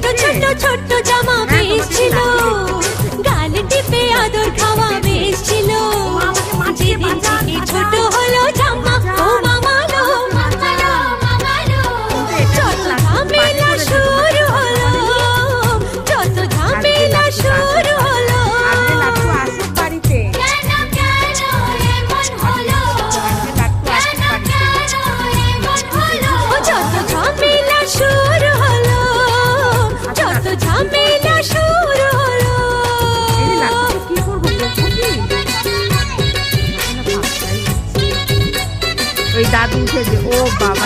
ছোট ছোট জামা বেশ ছিল, গাল টিপে আদর খাওয়া বেশ ছিল। যেদিন থেকে ছোট হলো জামা, ও মামালো যত ঝামেলা শুরু হলো, যত ঝামেলা শুরু হলো। যত ঝামেলা শুরু হলো, যত ঝামেলা শুরু হলো। ওই দাদু উঠেছে, ও বাবা